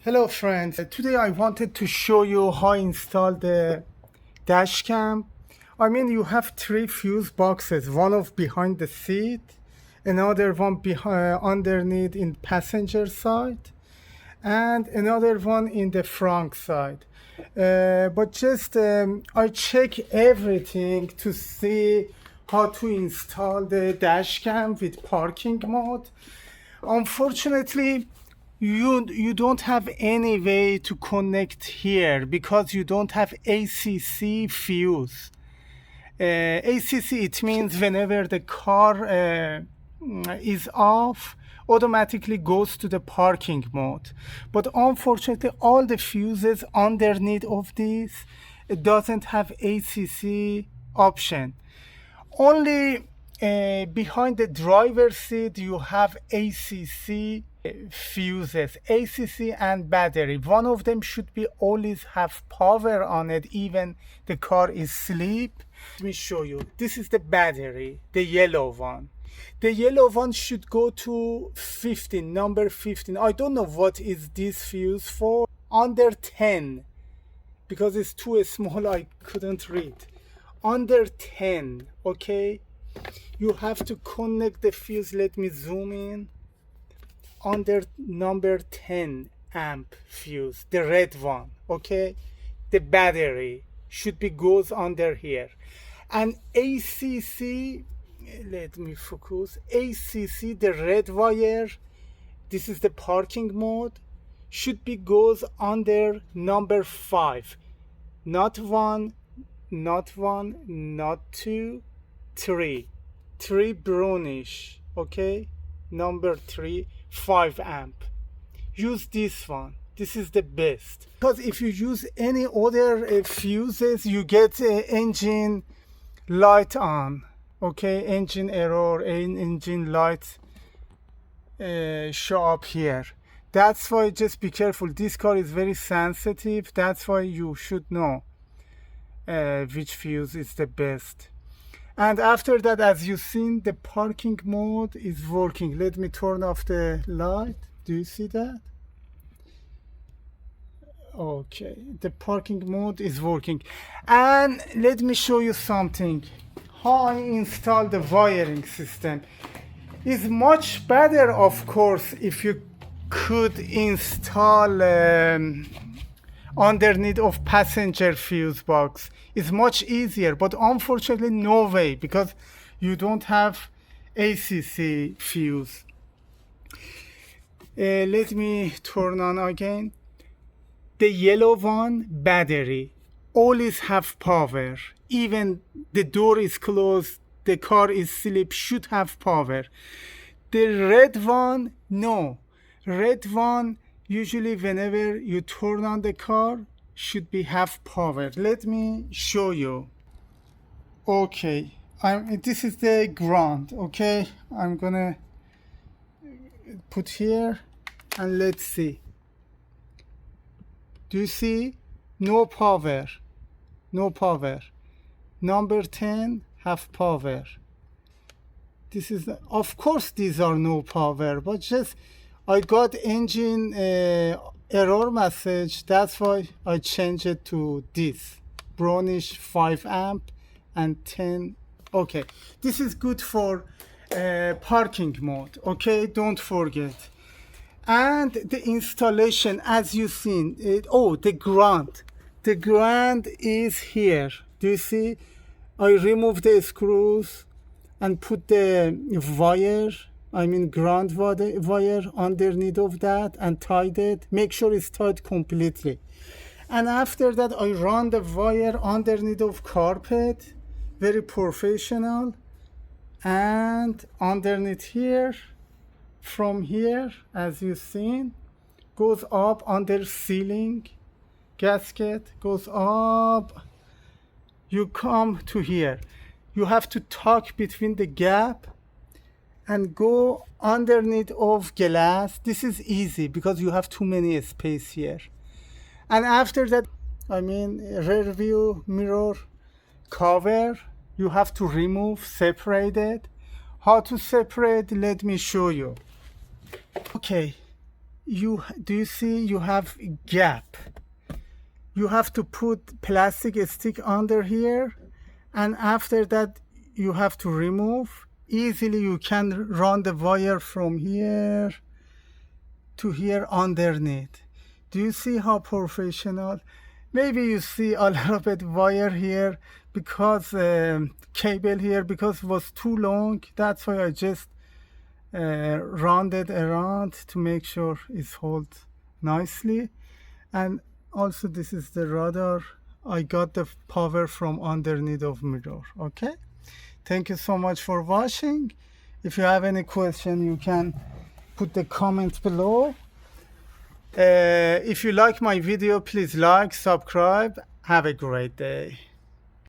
Hello friends, today I wanted to show you how I install the dash cam. You have three fuse boxes, one of behind the seat, another one behind underneath in passenger side, and another one in the front side. I check everything to see how to install the dash cam with parking mode. Unfortunately, you don't have any way to connect here because you don't have ACC fuse. ACC, it means whenever the car is off, automatically goes to the parking mode. But unfortunately, all the fuses underneath of this, it doesn't have ACC option. Only behind the driver's seat you have ACC fuses, ACC and battery. One of them should be always have power on it, even the car is asleep. Let me show you. This is the battery, the yellow one. The yellow one should go to 15, number 15. I don't know what is this fuse for. Under 10, because it's too small, I couldn't read. Under 10, okay? You have to connect the fuse. Let me zoom in. Under number 10 amp fuse, the red one, okay? The battery should be goes under here. And ACC, let me focus. ACC, the red wire, this is the parking mode, should be goes under number 5. Not 1, not 1, not 2, 3. 3 brownish, okay? Number 3, 5 amp. Use this one. This is the best. Because if you use any other fuses, you get engine light on, okay? Engine error, engine light show up here. That's why just be careful. This car is very sensitive. That's why you should know which fuse is the best. And after that, as you've seen, the parking mode is working. Let me turn off the light. Do you see that? Okay, the parking mode is working. And let me show you something. How I install the wiring system is much better, of course, if you could install underneath of passenger fuse box. Is much easier, but unfortunately no way, because you don't have ACC fuse. Let me turn on again. The yellow one, battery, always have power. Even the door is closed, the car is asleep, should have power. The red one, no. Red one, usually whenever you turn on the car, should be have power. Let me show you. Okay, this is the ground, okay? I'm gonna put here and let's see. Do you see? No power. No power. Number 10 have power. This is, of course these are no power, but just I got engine error message. That's why I changed it to this brownish 5 amp and 10. Okay, this is good for parking mode, okay? Don't forget. And the installation, as you've seen, the ground is here. Do you see? I removed the screws and put the wire, ground wire underneath of that and tied it. Make sure it's tied completely. And after that, I run the wire underneath of carpet, very professional. And underneath here, from here, as you've seen, goes up under ceiling, gasket goes up. You come to here. You have to tuck between the gap and go underneath of glass. This is easy because you have too many space here. And after that, rear view mirror cover, you have to remove, separate it. How to separate, let me show you. Okay, do you see you have gap? You have to put plastic stick under here, and after that you have to remove. Easily you can run the wire from here to here underneath. Do you see how professional? Maybe you see a little bit wire here because cable here because it was too long. That's why I just rounded around to make sure it's hold nicely. And also this is the radar. I got the power from underneath of mirror. Okay, thank you so much for watching. If you have any question, you can put the comments below. If you like my video, please like, subscribe. Have a great day.